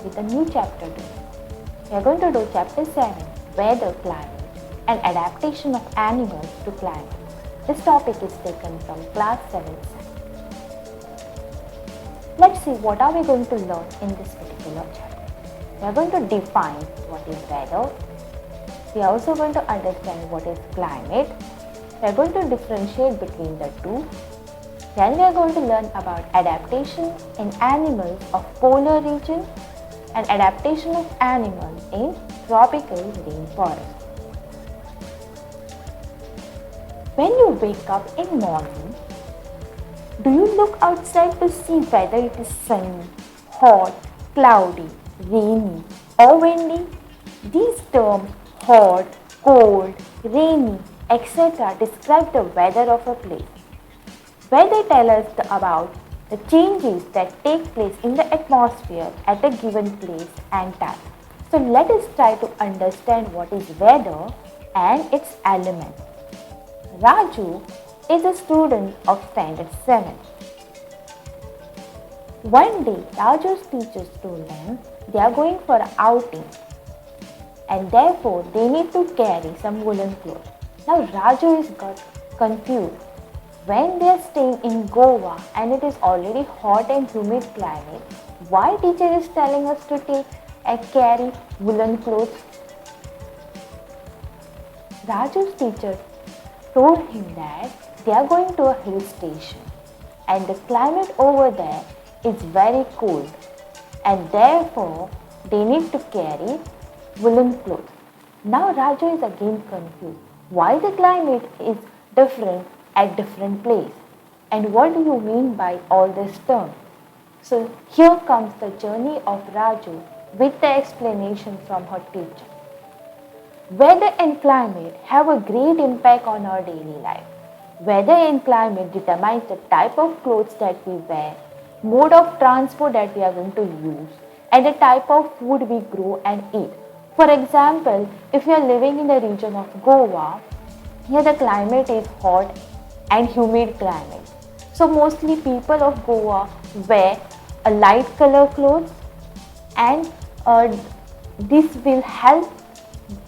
with a new chapter today. We are going to do chapter 7, Weather, Climate and Adaptation of Animals to Climate. This topic is taken from class 7 science. Let's see what are we going to learn in this particular chapter. We are going to define what is weather. We are also going to understand what is climate. We are going to differentiate between the two. Then we are going to learn about adaptation in animals of polar region and adaptation of animals in tropical rainforest. When you wake up in morning, do you look outside to see whether it is sunny, hot, cloudy, rainy or windy? These terms hot, cold, rainy, etc. describe the weather of a place. Weather tells us about the changes that take place in the atmosphere at a given place and time. So let us try to understand what is weather and its elements. Raju is a student of standard 7. One day Raju's teachers told them they are going for an outing and therefore they need to carry some woolen clothes. Now Raju is got confused. When they are staying in Goa and it is already hot and humid climate, why teacher is telling us to take and carry woolen clothes? Raju's teacher told him that they are going to a hill station and the climate over there is very cold and therefore they need to carry woolen clothes. Now Raju is again confused. Why the climate is different at different place and what do you mean by all this term? So here comes the journey of Raju with the explanation from her teacher. Weather and climate have a great impact on our daily life. Weather and climate determines the type of clothes that we wear, mode of transport that we are going to use and the type of food we grow and eat. For example, if you are living in the region of Goa, here the climate is hot and humid climate. So mostly people of Goa wear a light color clothes and this will help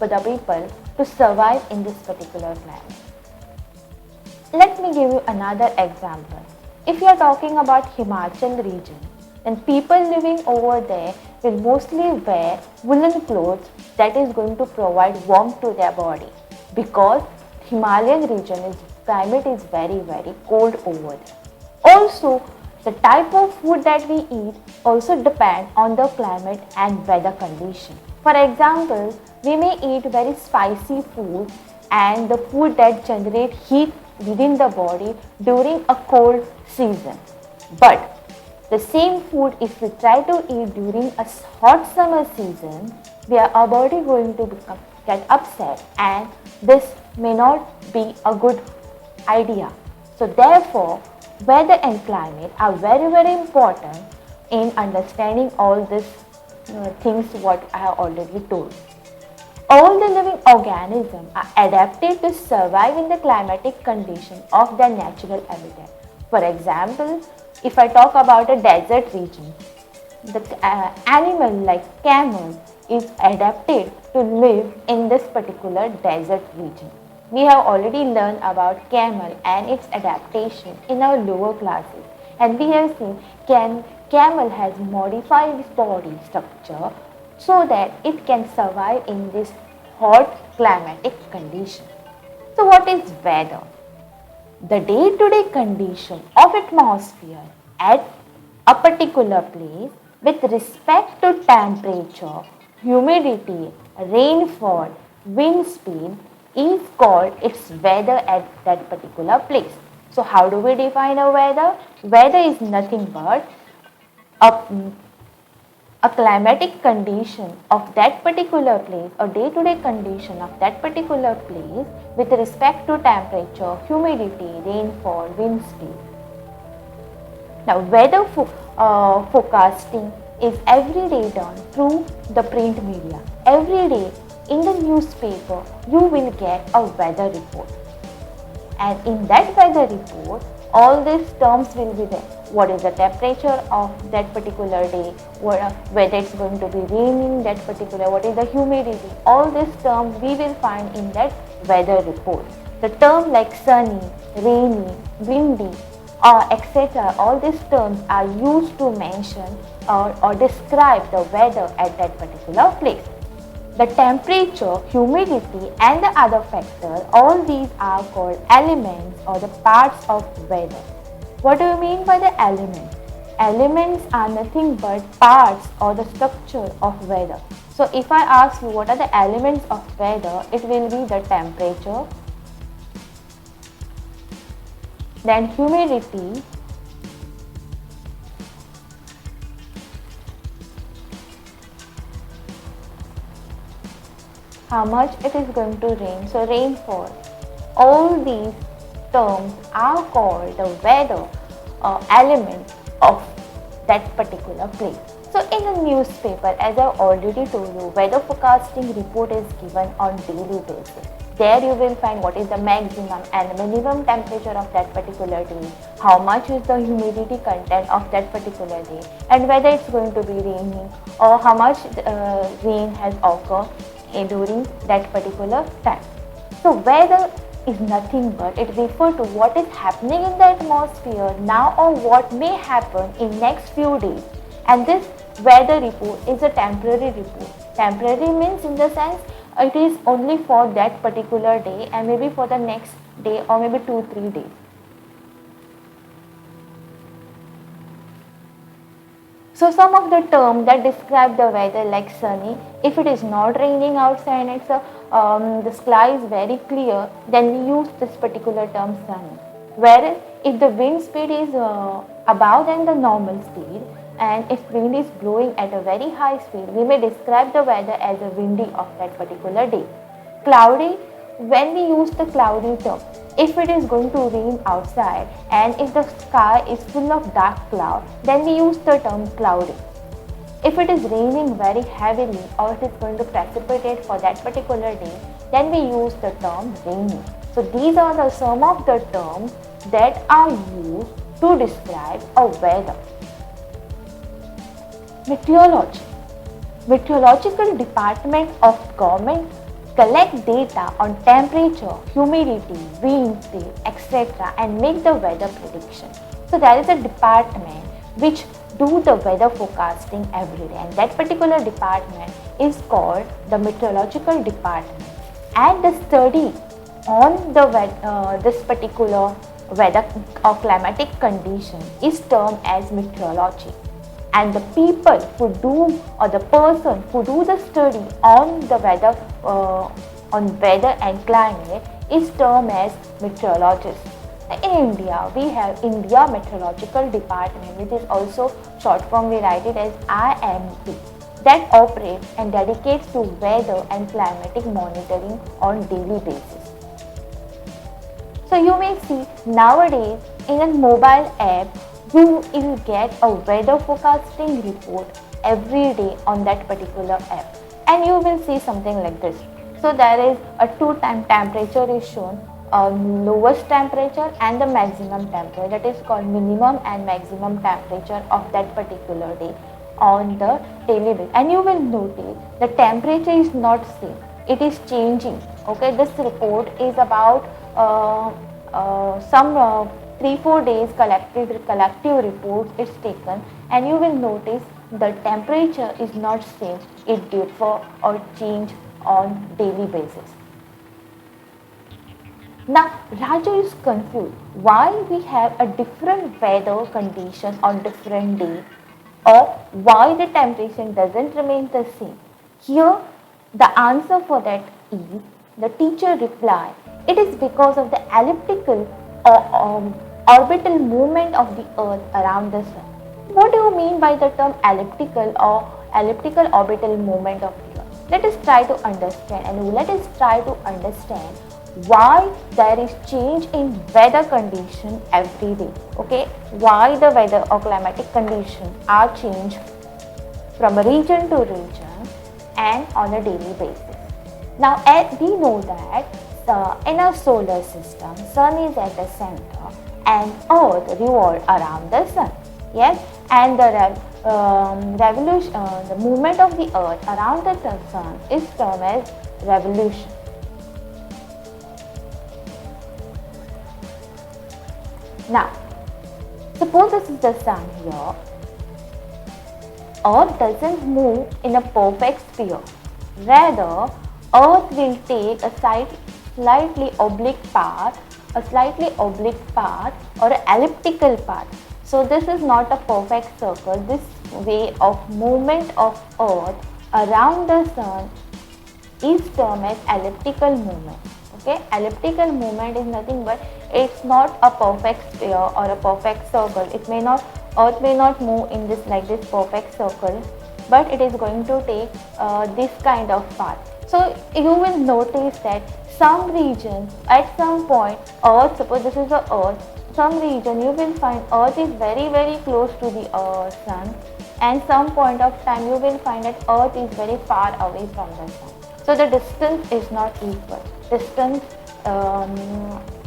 the people to survive in this particular climate. Let me give you another example. If you are talking about Himachal region, then people living over there will mostly wear woolen clothes that is going to provide warmth to their body because Himalayan region climate is very cold over there. Also, the type of food that we eat also depend on the climate and weather condition. For example, we may eat very spicy food and the food that generate heat within the body during a cold season. But the same food if we try to eat during a hot summer season, our body going to get upset and this may not be a good idea. So therefore, weather and climate are very important in understanding all these things what I have already told. All the living organisms are adapted to survive in the climatic condition of their natural habitat. For example, if I talk about a desert region, the animal like camel is adapted to live in this particular desert region. We have already learned about camel and its adaptation in our lower classes and we have seen camel has modified its body structure so that it can survive in this hot climatic condition. So what is weather? The day-to-day condition of atmosphere at a particular place with respect to temperature, humidity, rainfall, wind speed is called its weather at that particular place. So how do we define a weather? Weather is nothing but a climatic condition of that particular place or day-to-day condition of that particular place with respect to temperature, humidity, rainfall, wind speed. Now weather forecasting is every day done through the print media. Every day in the newspaper you will get a weather report. and in that weather report all these terms will be there. What is the temperature of that particular day, whether it's going to be raining that particular, what is the humidity, all these terms we will find in that weather report. The term like sunny, rainy, windy, etc., all these terms are used to mention or describe the weather at that particular place. The temperature, humidity and the other factors, all these are called elements or the parts of weather. What do you mean by the elements? Elements are nothing but parts or the structure of weather. So if I ask you what are the elements of weather, it will be the temperature, then humidity, how much it is going to rain, so rainfall. All these terms are called the weather element of that particular place. So in a newspaper, as I already told you, weather forecasting report is given on daily basis. There you will find what is the maximum and minimum temperature of that particular day, how much is the humidity content of that particular day, and whether it's going to be raining or how much rain has occurred during that particular time. So weather is nothing but it refers to what is happening in the atmosphere now or what may happen in next few days, and this weather report is a temporary report. Temporary means in the sense it is only for that particular day and maybe for the next day or maybe 2-3 days. So some of the terms that describe the weather like sunny, if it is not raining outside and the sky is very clear, then we use this particular term sunny. Whereas if the wind speed is above than the normal speed and if wind is blowing at a very high speed, we may describe the weather as a windy of that particular day. Cloudy, when we use the cloudy term, if it is going to rain outside and if the sky is full of dark cloud, then we use the term cloudy. If it is raining very heavily or it is going to precipitate for that particular day, then we use the term rainy. So these are some of the terms that are used to describe a weather. Meteorology. Meteorological department of government collect data on temperature, humidity, wind speed, etc. and make the weather prediction. So there is a department which do the weather forecasting every day, and that particular department is called the meteorological department. And the study on the this particular weather or climatic condition is termed as meteorology. And the people who do or the person who do the study on the weather and climate is termed as meteorologist. In India, we have India Meteorological Department, which is also short form we write it as IMD, that operates and dedicates to weather and climatic monitoring on daily basis. So you may see nowadays in a mobile app, you will get a weather forecasting report every day on that particular app, and you will see something like this. So there is a 2-time temperature is shown, lowest temperature and the maximum temperature, that is called minimum and maximum temperature of that particular day on the daily basis. And you will notice the temperature is not same, it is changing. Okay, this report is about some 3-4 days collective reports is taken, and you will notice the temperature is not same, it differ or change on daily basis. Now Raju is confused why we have a different weather condition on different days, or why the temperature doesn't remain the same. Here the answer for that is, the teacher replied, it is because of the elliptical or orbital movement of the earth around the sun. What do you mean by the term elliptical or elliptical orbital movement of the earth? Let us try to understand, and let us try to understand why there is change in weather condition every day. Okay, why the weather or climatic conditions are changed from region to region and on a daily basis. Now as we know that in a solar system, sun is at the center and earth revolves around the sun. Yes, and the movement of the earth around the sun is termed as revolution. Now, suppose this is the sun here. Earth doesn't move in a perfect sphere. Rather, Earth will take a slightly oblique path, or an elliptical path. So this is not a perfect circle. This way of movement of Earth around the sun is termed as elliptical movement. Okay, elliptical movement is nothing but it's not a perfect sphere or a perfect circle. Earth may not move in this perfect circle, but it is going to take this kind of path. So you will notice that some region at some point Earth, suppose this is the Earth, some region you will find Earth is very close to the sun, and some point of time you will find that Earth is very far away from the sun. So the distance is not equal. Distance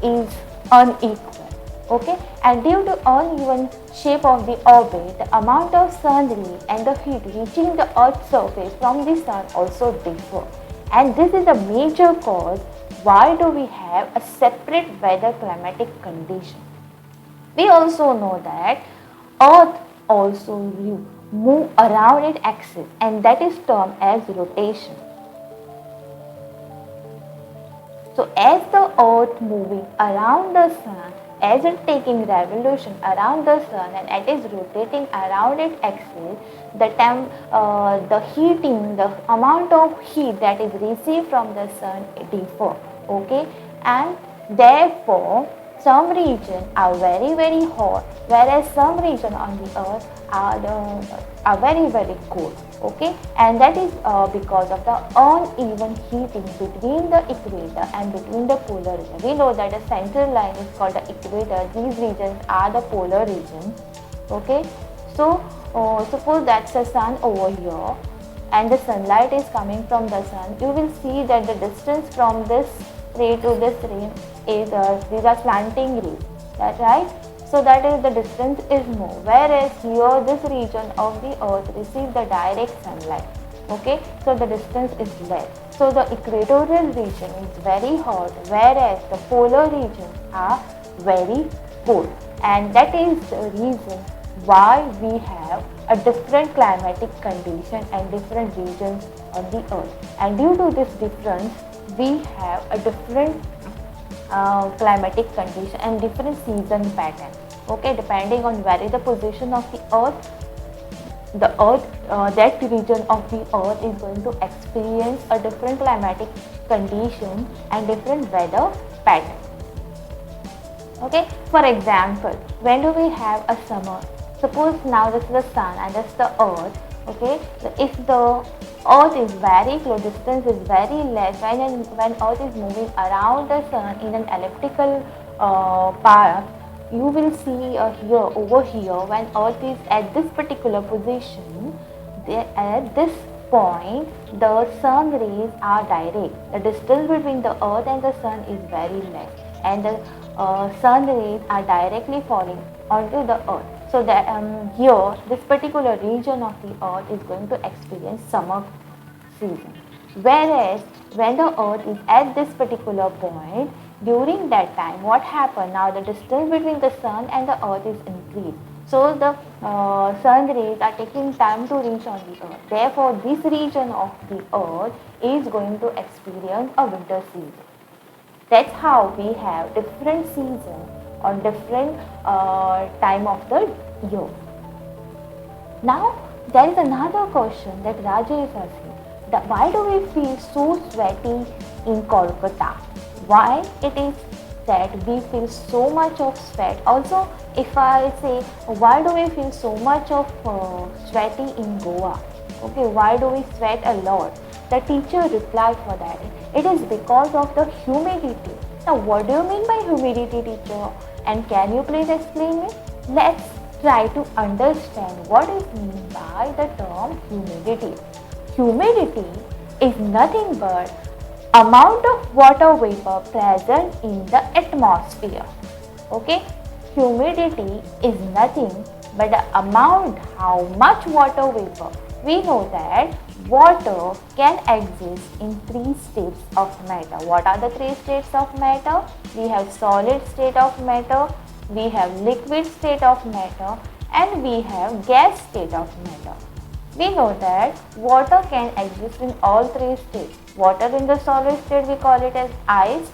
is unequal. Okay, and due to uneven shape of the orbit, the amount of sun rays and the heat reaching the Earth's surface from the sun also differ. And this is a major cause why do we have a separate weather climatic condition. We also know that Earth also move around its axis, and that is termed as rotation. So as the Earth moving around the sun, as it taking revolution around the sun and it is rotating around its axis, the amount of heat that is received from the sun differ. Okay, and therefore some regions are very hot, whereas some regions on the earth are very cold. Okay, and that is because of the uneven heating between the equator and between the polar region. We know that the central line is called the equator. These regions are the polar regions. Okay, so suppose that's the sun over here and the sunlight is coming from the sun. You will see that the distance from this ray to this ray is these are slanting rays. That's right. So that is the distance is more, whereas here this region of the earth receives the direct sunlight. Okay, so the distance is less. So the equatorial region is very hot, whereas the polar regions are very cold, and that is the reason why we have a different climatic condition and different regions on the earth. And due to this difference, we have a different climatic condition and different season pattern. Okay, depending on where is the position of the earth, that region of the earth is going to experience a different climatic condition and different weather pattern. Okay, for example, when do we have a summer? Suppose now this is the sun and this is the earth. Okay, so if the earth is very close, distance is very less, when earth is moving around the sun in an elliptical path, you will see over here when earth is at this particular position, at this point the sun rays are direct. The distance between the earth and the sun is very less, and the sun rays are directly falling onto the earth. So that here this particular region of the earth is going to experience summer season. Whereas when the earth is at this particular point, during that time what happened? Now the distance between the sun and the earth is increased. So the sun rays are taking time to reach on the earth. Therefore this region of the earth is going to experience a winter season. That's how we have different seasons on different time of the year. Now there is another question that Rajesh is asking, that why do we feel so sweaty in Kolkata? Why it is that we feel so much of sweat? Also, if I say why do we feel so much of sweaty in Goa? Okay, why do we sweat a lot? The teacher replied for that, it is because of the humidity. Now what do you mean by humidity, teacher? And can you please explain it? Let's try to understand what is meant by the term humidity. Humidity is nothing but amount of water vapor present in the atmosphere. Okay, humidity is nothing but the amount how much water vapor. We know that water can exist in three states of matter. What are the three states of matter? We have solid state of matter, we have liquid state of matter, and we have gas state of matter. We know that water can exist in all three states. Water in the solid state we call it as ice,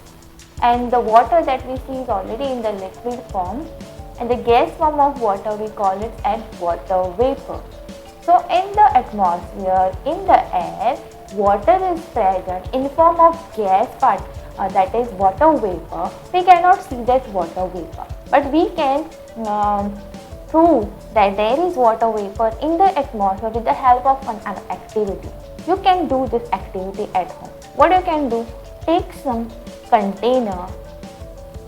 and the water that we see is already in the liquid form, and the gas form of water we call it as water vapor. So in the atmosphere, in the air, water is present in form of gas part, that is water vapor. We cannot see that water vapor, but we can prove that there is water vapor in the atmosphere with the help of an activity. You can do this activity at home. What you can do? Take some container,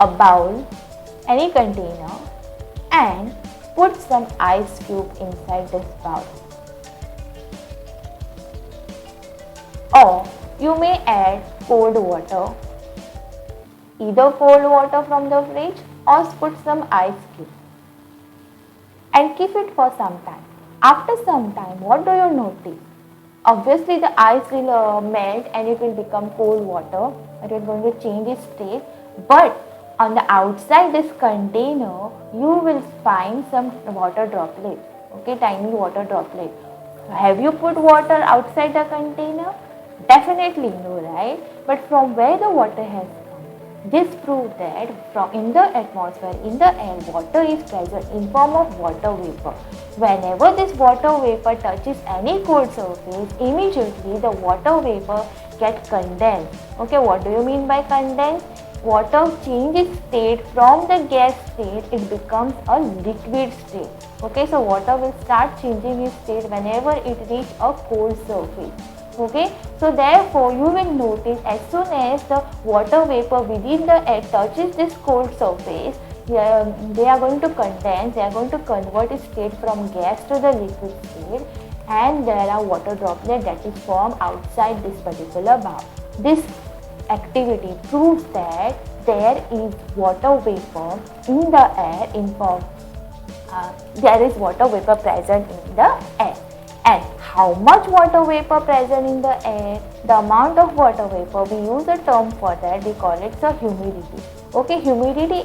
a bowl, any container, and put some ice cube inside this bowl. Or you may add cold water, either cold water from the fridge or put some ice cube and keep it for some time. After some time, what do you notice? Obviously the ice will melt and it will become cold water, and it is going to change its state, but on the outside this container you will find some water droplets, okay, tiny water droplets. Have you put water outside the container? Definitely no, right? But from where the water has come? This proves that from in the atmosphere, in the air, water is present in form of water vapor. Whenever this water vapor touches any cold surface, immediately the water vapor gets condensed. Okay, what do you mean by condensed? Water changes state from the gas state, it becomes a liquid state. Okay, so water will start changing its state whenever it reaches a cold surface. Okay, so therefore you will notice as soon as the water vapor within the air touches this cold surface, they are going to condense, they are going to convert its state from gas to the liquid state, and there are water droplets that is formed outside this particular bowl. This activity proves that there is water vapor in the air in form, there is water vapor present in the air. And how much water vapor present in the air? The amount of water vapor, we use a term for that, we call it the humidity. Okay, humidity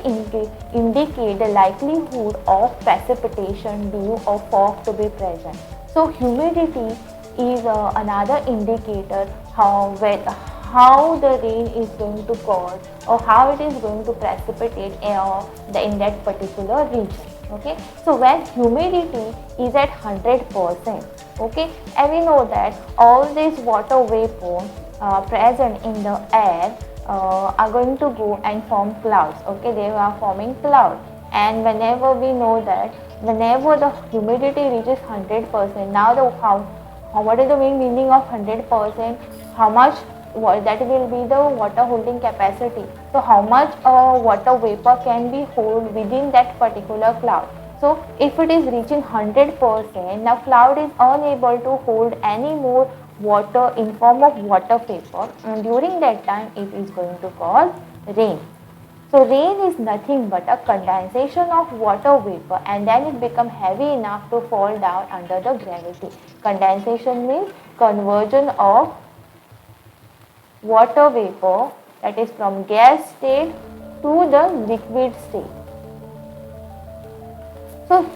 indicate the likelihood of precipitation, dew or fog to be present. So humidity is another indicator how the rain is going to cause or how it is going to precipitate in that particular region. Okay, so when humidity is at 100%, okay, and we know that all these water vapor present in the air are going to go and form clouds. Okay, they are forming clouds, and whenever we know that whenever the humidity reaches 100%, now what is the meaning of 100%? How much that will be the water holding capacity. So how much water vapor can be hold within that particular cloud. So if it is reaching 100%, now cloud is unable to hold any more water in form of water vapor, and during that time it is going to cause rain. So rain is nothing but a condensation of water vapor, and then it becomes heavy enough to fall down under the gravity. Condensation means conversion of water vapor, that is from gas state to the liquid state. So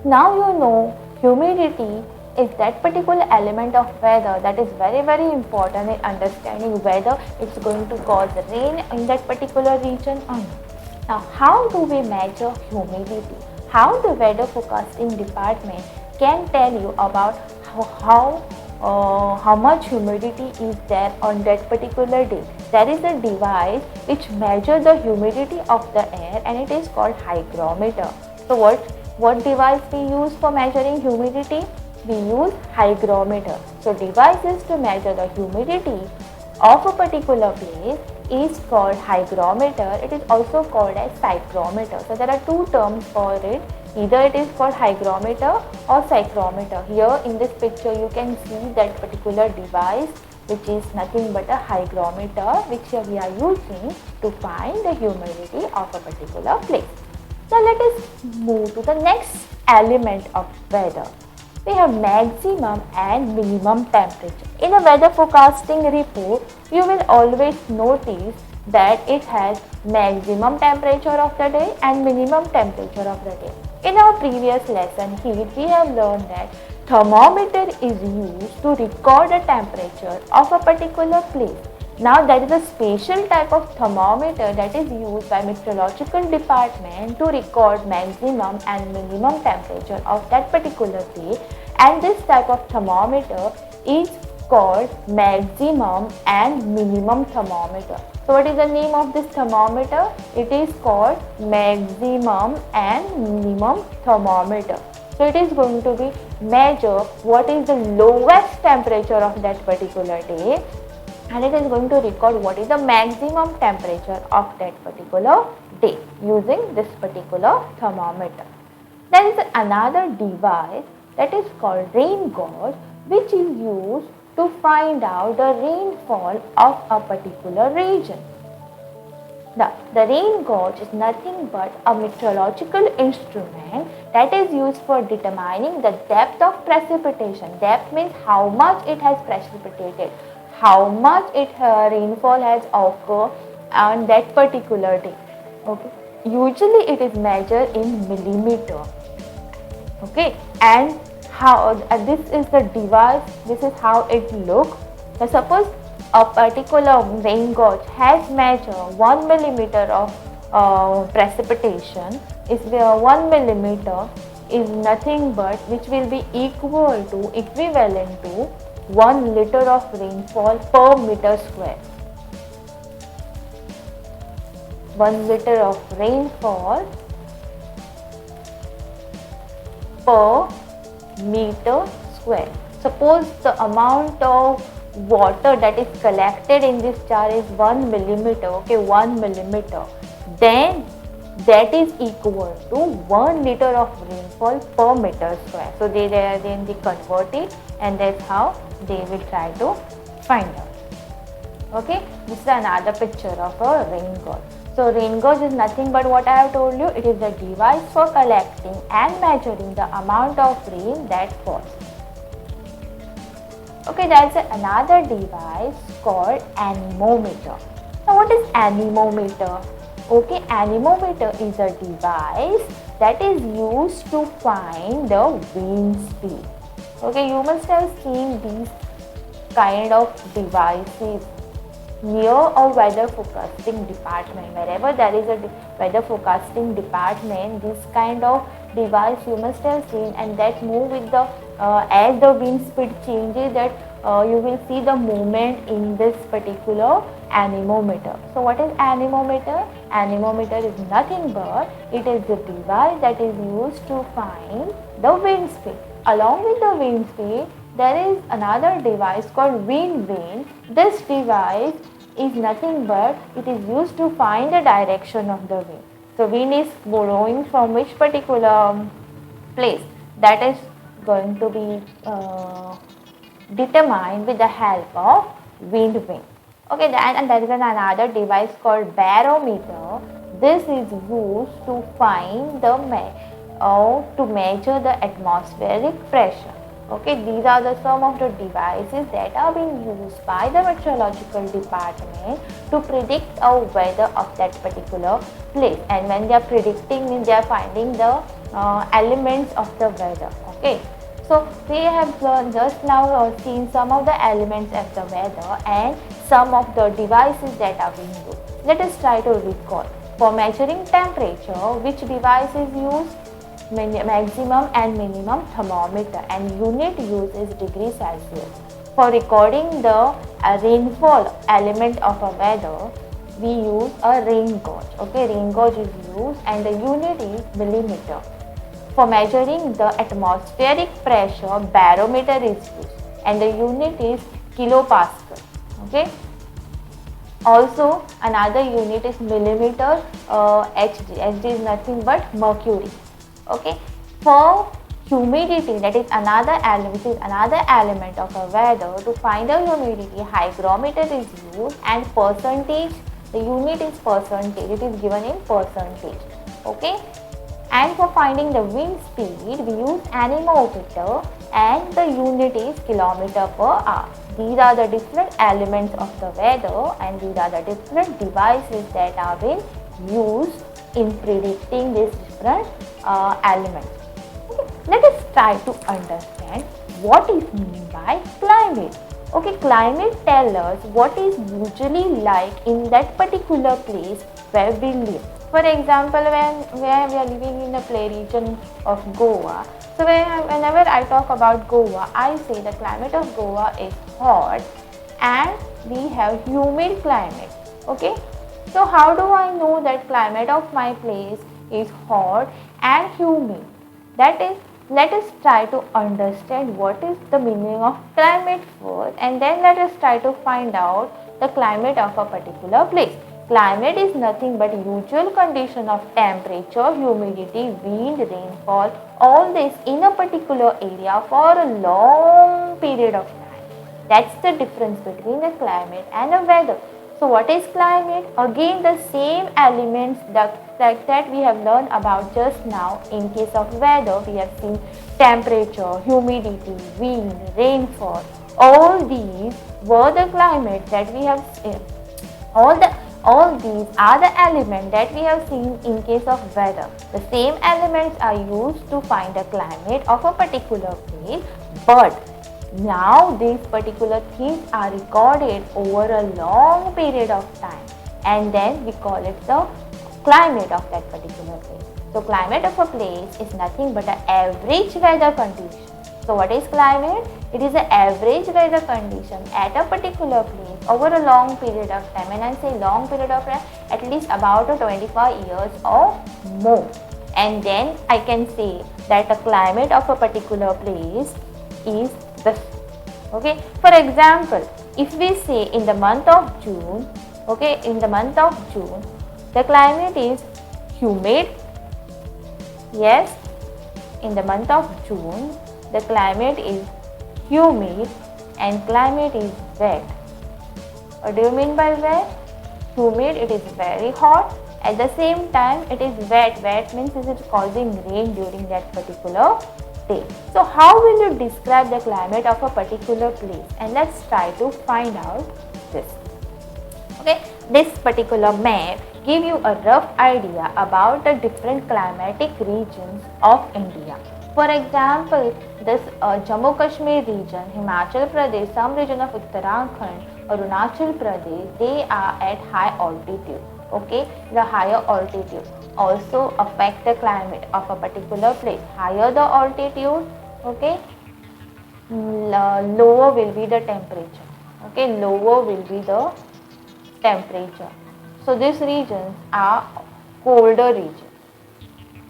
now you know humidity is that particular element of weather that is very, very important in understanding whether it's going to cause rain in that particular region or not. Now, how do we measure humidity? How the weather forecasting department can tell you about how much humidity is there on that particular day? There is a device which measures the humidity of the air, and it is called hygrometer. So what device we use for measuring humidity? We use hygrometer. So devices to measure the humidity of a particular place is called hygrometer. It is also called as psychrometer. So there are two terms for it. Either it is called hygrometer or psychrometer. Here in this picture you can see that particular device which is nothing but a hygrometer which we are using to find the humidity of a particular place. Now let us move to the next element of weather. We have maximum and minimum temperature. In a weather forecasting report, you will always notice that it has maximum temperature of the day and minimum temperature of the day. In our previous lesson heat, we have learned that thermometer is used to record the temperature of a particular place. Now there is a special type of thermometer that is used by meteorological department to record maximum and minimum temperature of that particular day, and this type of thermometer is called maximum and minimum thermometer. So what is the name of this thermometer? It is called maximum and minimum thermometer. So it is going to be measure what is the lowest temperature of that particular day, and it is going to record what is the maximum temperature of that particular day using this particular thermometer. There is another device that is called rain gauge, which is used to find out the rainfall of a particular region. Now, the rain gauge is nothing but a meteorological instrument that is used for determining the depth of precipitation. Depth means how much it has precipitated, how much rainfall has occurred on that particular day. Okay. Usually it is measured in millimeter. Okay, and how this is the device, this is how it looks. So suppose a particular rain gauge has measured 1 millimeter of precipitation. Is 1 millimeter is nothing but which will be equivalent to 1 liter of rainfall per meter square. 1 liter of rainfall per meter square. Suppose the amount of water that is collected in this jar is 1 millimeter, okay, 1 millimeter, then that is equal to 1 liter of rainfall per meter square. So they convert it, and that's how they will try to find out. Okay, this is another picture of a rain gauge. So rain gauge is nothing but what I have told you. It is a device for collecting and measuring the amount of rain that falls. Okay, there is another device called anemometer. Now what is anemometer? Okay, anemometer is a device that is used to find the wind speed. Okay, you must have seen these kind of devices near a weather forecasting department. Wherever there is a weather forecasting department, this kind of device you must have seen, and that move with the as the wind speed changes, that you will see the movement in this particular anemometer. So what is anemometer? Anemometer is nothing but it is a device that is used to find the wind speed. Along with the wind speed, there is another device called wind vane. This device is nothing but it is used to find the direction of the wind. So wind is blowing from which particular place, that is going to be determined with the help of wind vane. Okay, and there is another device called barometer. This is used to find the to measure the atmospheric pressure. Okay, these are some of the devices that are being used by the meteorological department to predict a weather of that particular place. And when they are predicting, means they are finding the elements of the weather. Okay, so we have just now seen some of the elements of the weather and some of the devices that are being used. Let us try to recall. For measuring temperature, which device is used? Maximum and minimum thermometer, and unit used is degree Celsius. For recording the rainfall element of a weather, we use a rain gauge. Okay, rain gauge is used and the unit is millimeter. For measuring the atmospheric pressure, barometer is used and the unit is kilopascal. Okay. Also another unit is millimeter Hg. Hg is nothing but mercury. Okay, for humidity, that is another element of a weather. To find the humidity, hygrometer is used, and percentage, the unit is percentage, it is given in percentage. Okay. And for finding the wind speed, we use anemometer, and the unit is kilometer per hour. These are the different elements of the weather, and these are the different devices that are being used in predicting these different elements. Okay. Let us try to understand what is meant by climate. Okay, climate tells us what is usually like in that particular place where we live. For example, where we are living in the play region of Goa. So whenever I talk about Goa, I say the climate of Goa is hot and we have humid climate. Okay. So how do I know that climate of my place is hot and humid? That is, let us try to understand what is the meaning of climate first, and then let us try to find out the climate of a particular place. Climate is nothing but usual condition of temperature, humidity, wind, rainfall, all this in a particular area for a long period of time. That's the difference between a climate and a weather. So what is climate? Again, the same elements that we have learned about just now. In case of weather, we have seen temperature, humidity, wind, rainfall. All these were the climate that we have seen. All these are the elements that we have seen in case of weather. The same elements are used to find the climate of a particular place, but now these particular things are recorded over a long period of time, and then we call it the climate of that particular place. So climate of a place is nothing but an average weather condition. So what is climate? It is an average weather condition at a particular place over a long period of time. When I say long period of time, at least about 25 years or more. And then I can say that the climate of a particular place is this. Okay. For example, if we say in the month of June, okay, in the month of June, the climate is humid. Yes, in the month of June, the climate is humid and climate is wet. What do you mean by wet? Humid, it is very hot. At the same time, it is wet. Wet means it is causing rain during that particular day. So how will you describe the climate of a particular place? And let's try to find out this. Okay, this particular map give you a rough idea about the different climatic regions of India. For example, this Jammu Kashmir region, Himachal Pradesh, some region of Uttarakhand, Arunachal Pradesh, they are at high altitude. Okay, the higher altitude also affect the climate of a particular place. Higher the altitude, okay, lower will be the temperature. Okay, lower will be the temperature. So these regions are colder regions.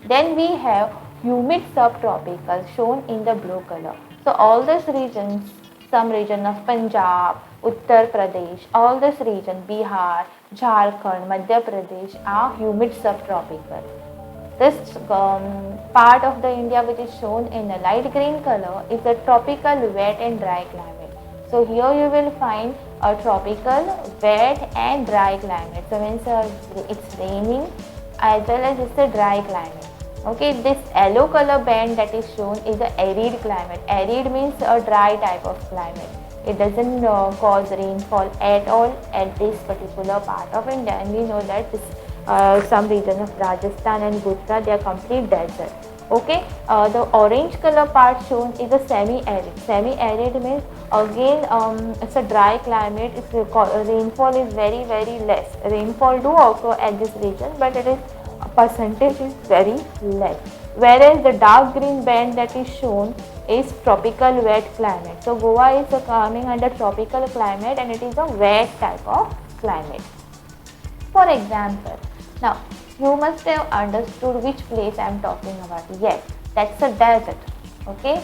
Then we have humid subtropical shown in the blue color. So all these regions, some region of Punjab, Uttar Pradesh, all this region, Bihar, Jharkhand, Madhya Pradesh are humid subtropical. This part of the India which is shown in a light green color is a tropical wet and dry climate. So here you will find a tropical wet and dry climate. So means it's raining as well as it's a dry climate. Okay, this yellow color band that is shown is a arid climate. Arid means a dry type of climate. It doesn't cause rainfall at all at this particular part of India, and we know that this, some region of Rajasthan and Gujarat, they are complete desert. Okay, the orange color part shown is a semi-arid. Semi-arid means again it's a dry climate. It's rainfall is very less. Rainfall do occur at this region, but it is percentage is very less. Whereas the dark green band that is shown is tropical wet climate. So Goa is coming under tropical climate and it is a wet type of climate. For example, now you must have understood which place I am talking about. Yes, that's a desert. Okay.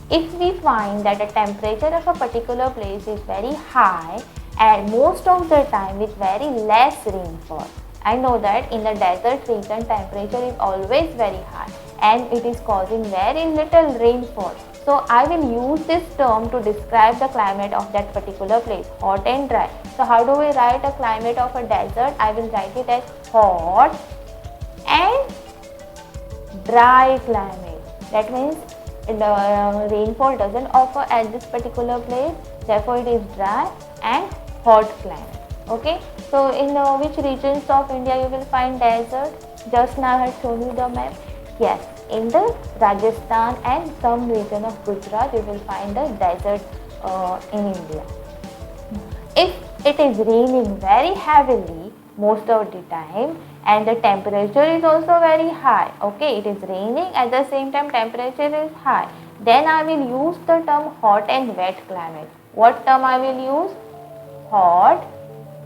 If we find that the temperature of a particular place is very high and most of the time with very less rainfall, I know that in the desert region temperature is always very high, and it is causing very little rainfall. So I will use this term to describe the climate of that particular place, hot and dry. So how do we write a climate of a desert? I will write it as hot and dry climate. That means the rainfall doesn't occur at this particular place, therefore it is dry and hot climate. Okay, so in which regions of India you will find desert? Just now I have shown you the map. Yes, in the Rajasthan and some region of Gujarat you will find the desert in India. If it is raining very heavily most of the time and the temperature is also very high, okay, it is raining at the same time temperature is high, then I will use the term hot and wet climate. What term I will use? Hot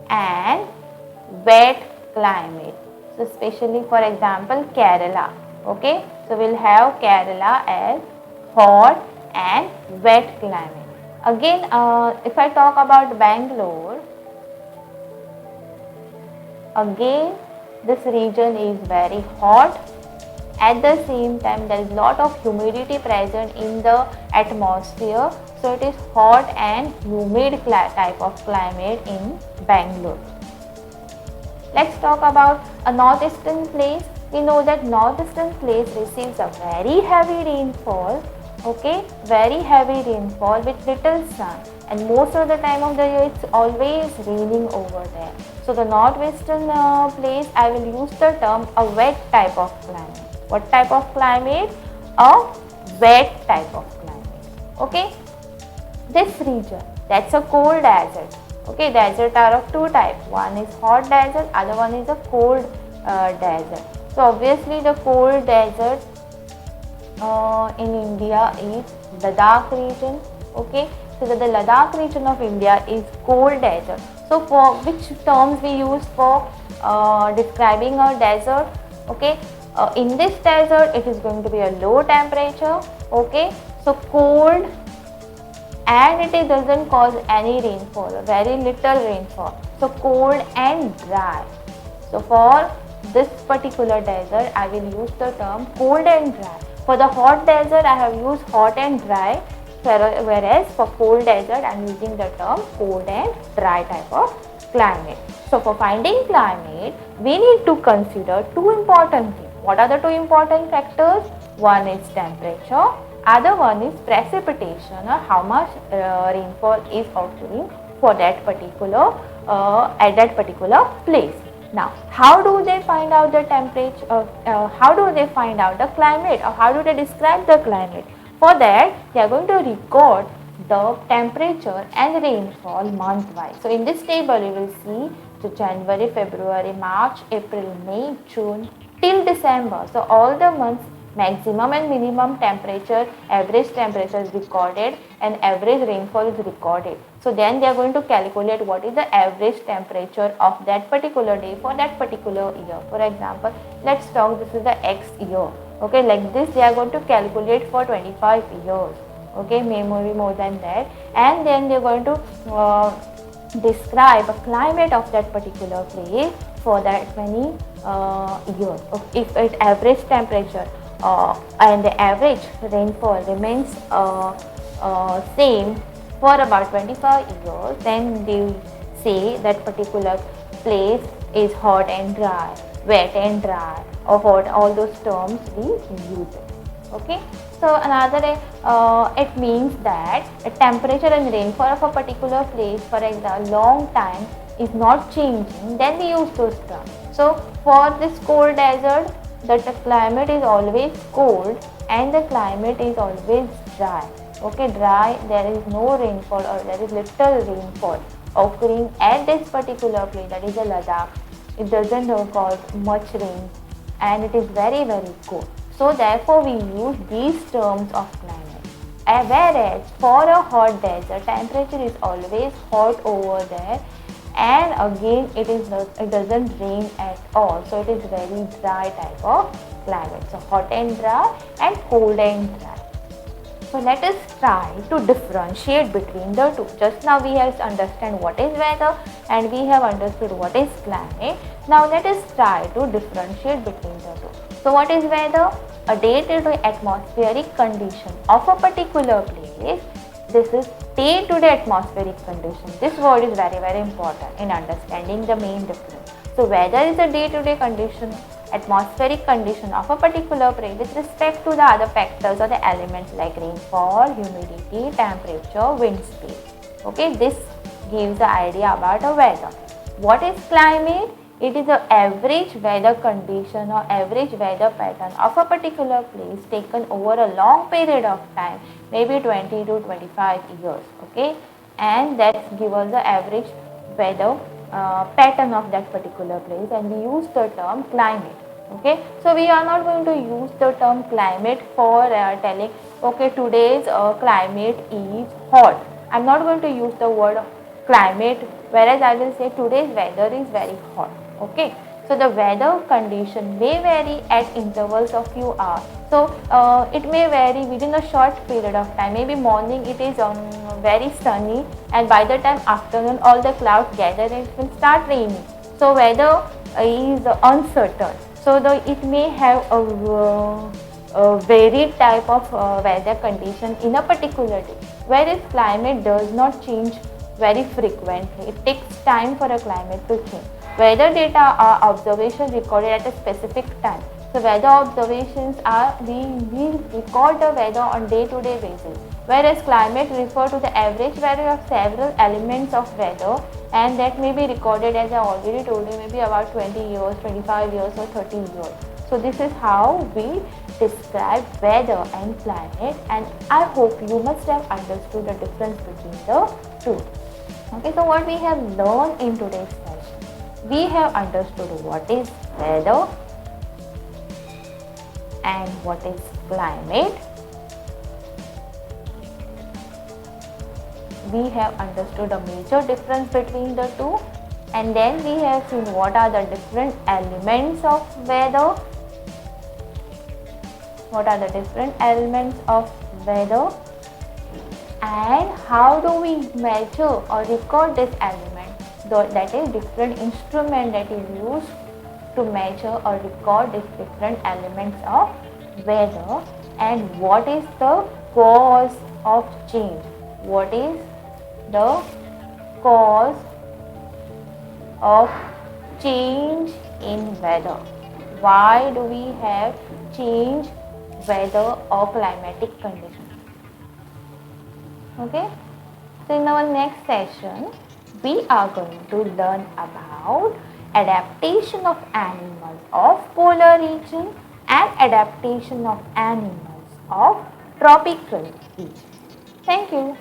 and wet climate. So especially for example Kerala, okay, so we'll have Kerala as hot and wet climate. Again, if I talk about Bangalore, again this region is very hot. At the same time there is lot of humidity present in the atmosphere, so it is hot and humid type of climate in Bangalore. Let's talk about a northeastern place. We know that northeastern place receives a very heavy rainfall, okay, very heavy rainfall with little sun, and most of the time of the year it's always raining over there. So the northwestern place, I will use the term a wet type of climate. What type of climate? A wet type of climate. Okay, this region, that's a cold desert. Okay, deserts are of two types. One is hot desert, other one is a cold desert. So obviously the cold desert in India is Ladakh region. Okay, so the Ladakh region of India is cold desert. So for which terms we use for describing a desert? Okay, in this desert it is going to be a low temperature. Okay, so cold, and it doesn't cause any rainfall, very little rainfall. So cold and dry. So for this particular desert I will use the term cold and dry. For the hot desert I have used hot and dry, whereas for cold desert I am using the term cold and dry type of climate. So for finding climate we need to consider two important things. What are the two important factors? One is temperature, other one is precipitation, or how much rainfall is occurring for that particular at that particular place. Now, how do they find out the temperature? How do they find out the climate, or how do they describe the climate? For that, they are going to record the temperature and rainfall month-wise. So in this table, you will see the January, February, March, April, May, June till December. So all the months, maximum and minimum temperature, average temperature is recorded, and average rainfall is recorded. So then they are going to calculate what is the average temperature of that particular day for that particular year. For example, let's talk, this is the X year. Okay, like this they are going to calculate for 25 years. Okay, maybe more than that, and then they are going to describe a climate of that particular place for that many years. If it average temperature and the average rainfall remains same for about 25 years, then they say that particular place is hot and dry, wet and dry, or hot, all those terms we use it. Okay, so another it means that the temperature and rainfall of a particular place for a long time is not changing, then we use those terms. So for this cold desert, that the climate is always cold and the climate is always dry. Okay, dry, there is no rainfall or there is little rainfall occurring at this particular place, that is the Ladakh. It doesn't cause much rain and it is very cold. So therefore we use these terms of climate. Whereas for a hot desert, temperature is always hot over there, and again it doesn't rain at all, so it is very dry type of climate. So hot and dry and cold and dry. So let us try to differentiate between the two. Just now we have understand what is weather and we have understood what is climate. Now let us try to differentiate between the two. So what is weather? a day-to-day atmospheric condition of a particular place. This is day-to-day atmospheric condition. This word is very, very important in understanding the main difference. So weather is a day-to-day condition, atmospheric condition of a particular place with respect to the other factors or the elements like rainfall, humidity, temperature, wind speed. Okay, this gives the idea about a weather. What is climate? It is the average weather condition or average weather pattern of a particular place taken over a long period of time, maybe 20 to 25 years. Okay, and that gives us the average weather pattern of that particular place, and we use the term climate. Okay, so we are not going to use the term climate for telling okay today's climate is hot. I am not going to use the word climate, whereas I will say today's weather is very hot. Okay, so the weather condition may vary at intervals of few hours. So it may vary within a short period of time. Maybe morning it is very sunny, and by the time afternoon all the clouds gather and it will start raining. So weather is uncertain. So it may have a varied type of weather condition in a particular day, whereas climate does not change very frequently. It takes time for a climate to change. Weather data are observations recorded at a specific time. So weather observations are, we record the weather on day-to-day basis, whereas climate refer to the average value of several elements of weather, and that may be recorded, as I already told you, maybe about 20 years, 25 years or 30 years. So this is how we describe weather and climate, and I hope you must have understood the difference between the two. Okay, so what we have learned in today's session, we have understood what is weather and what is climate. We have understood a major difference between the two, and then we have seen what are the different elements of weather. What are the different elements of weather, and how do we measure or record this element? That is different instrument that is used to measure or record these different elements of weather, and what is the cause of change? What is the cause of change in weather? Why do we have change weather or climatic conditions? Okay, so in our next session we are going to learn about adaptation of animals of polar region and adaptation of animals of tropical region. Thank you.